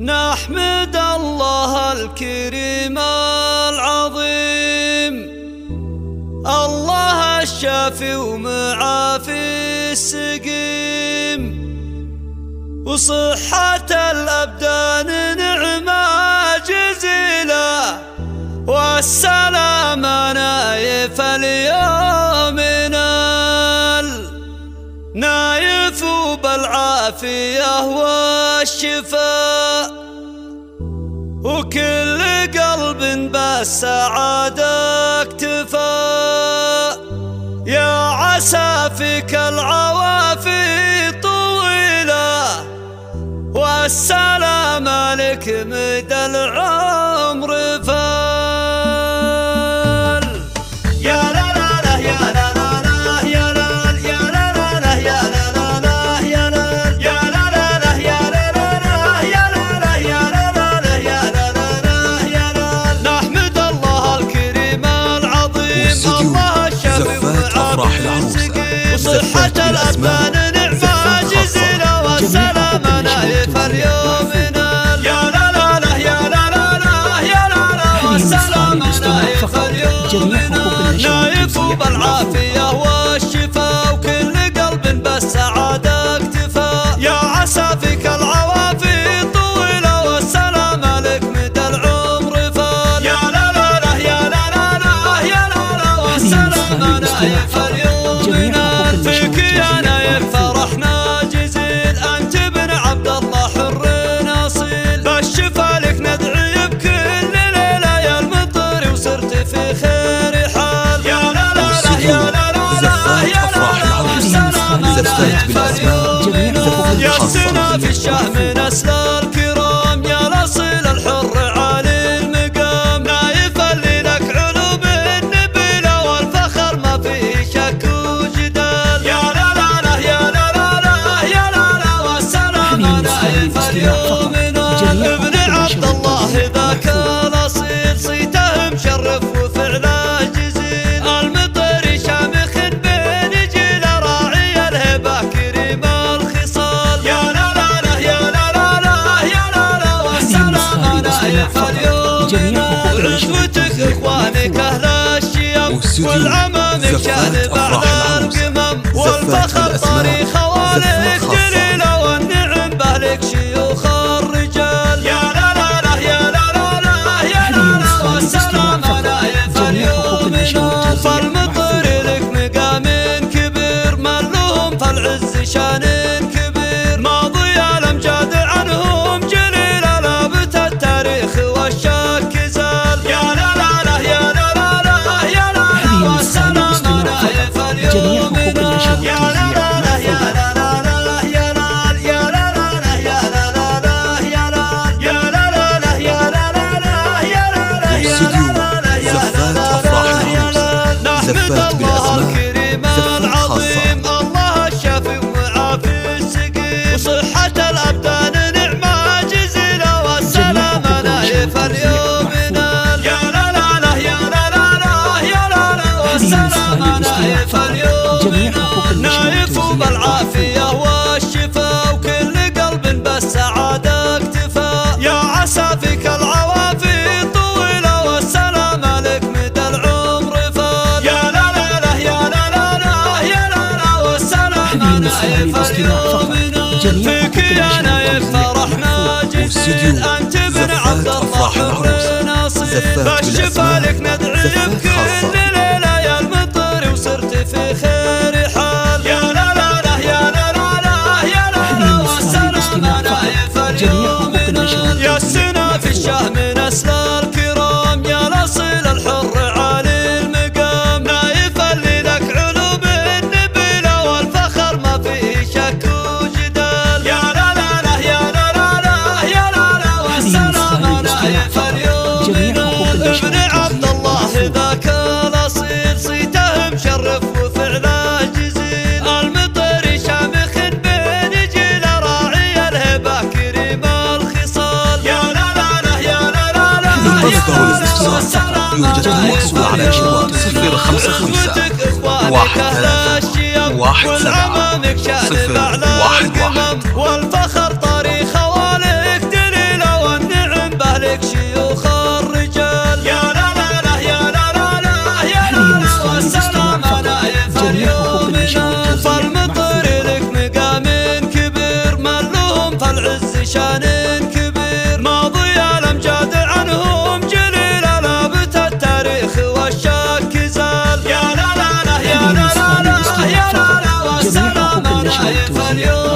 نحمد الله الكريم العظيم، الله الشافي ومعافي السقيم، وصحة الأبدان نعمة جزيلة، والسلامة نايف اليوم نايف بالعافية والشفاء، وكل قلب بالسعادة اكتفى، يا عسى فيك العوافي طويلة، والسلامة لك مدى العمر فال. يا لا لا لا يا لا لا لا يا لا يا لا لا لا يا لا لا لا يا لا يا لا لا لا يا لا لا لا يا لا لا يا لا لا لا يا لا لا لا يا لا. نحمد الله الكريم العظيم، الله الشافي ومعافي السقيم، وصحة الأبدان نعمة جزيلة، والسلامة نايف اليوم يا لا لا لا يا لا لا لا يا لا لا، والسلامة نايف اليوم نايف بالعافية والشفاء، وكل قلب بالسعادة اكتفى، يا عسى فيك العوافي طويلة، والسلامة لك مدى العمر فال. يا لا لا لا يا لا لا لا يا لا لا، والسلامة نايف اليوم فيك يا نايف فرحنا جزيل، أنت بن عبد الله حر أصيل، بالشفا لك ندعي بكل ليلة يا المطر، وصرت في خير حال. يا لا لا لا يا لا لا لا يا لا لا، والسلامة نايف اليوم يا السنا في الشهم نسل الكرام، يا الأصيل الحر عالي المقام، نايف اللي لك علوم النبيلة، والفخر ما فيه شك وجدال. يا لا لا لا يا لا لا لا يا لا لا، والسلامة نايف اليوم ابن عبد الله ذاك الأصيل، صيته مشرف وفعله جزيل، المطر شامخ بين جيل، راعي الهبة كريم الخصال. يا لا لا لا يا لا لا لا يا لا لا، والسلامة نايف اليوم وعزوتك اخوانك اهل الشيم، والعمامك شان بعد القمم، والفخر طريق خوالك جليلة، والنعم بهلك شيوخ الرجال. يا لا لا لا يا لا لا لا يا لا لا، والسلامة نايف اليوم فالمطر لك مقام كبير، من لهم فالعز شان كبير، ماضي الأمجاد عنهم جليلة، لابت التاريخ والشك زال. يا لا لا لا يا لا لا لا يا لا لا، والسلامة نايف اليوم يا لا لا لا يا لا لا لا يا لا يا لا لا لا يا لا لا لا يا لا يا لا لا لا يا لا لا لا يا لا لا يا لا لا نحمد الله الكريم العظيم، الله الشافي ومعافي السقيم، وصحة الأبدان نعمة جزيلة، والسلامة نايف اليوم يا لا لا لا يا لا لا لا يا لا لا، والسلامة نايف اليوم نايف بالعافية والشفاء، وكل قلب بالسعادة اكتفى، يا عسى فيك العوافي طويلة، والسلامة لك مدى العمر فال. يا لا لا لا يا لا لا لا يا لا لا، والسلامة نايف اليوم فيك يا نايف فرحنا جزيل، أنت بن عبد الله حر أصيل، بالشفا لك ندعي بكل ليلة يا المطر، وصرت في خير حال. يا لا لا لا يا لا لا لا يا لا لا، والسلامة نايف اليوم يا السنا في الشهم نسل الكرام، يا الأصيل الحر عالي المقام، نايف اللي لك علوم النبيلة، والفخر ما فيه شك وجدال. يا لا لا لا يا لا لا لا يا لا لا، والسلامة نايف اليوم ابن عبد الله ذاك الأصيل، صيته مشرف وفعله جزيل، المطر شامخ بين جيل، راعي الهبة كريم الخصال. يا لا لا لا يا لا لا لا يوجد المحصول على جوال 055 13 17 1 1 والفخر طريق خوالك دليلة، شان كبير، ماضي الأمجاد عنهم جليل، لابت التاريخ والشك زال. يا لا لا لا يا لا لا لا يا لا لا والسلام نايف اليوم.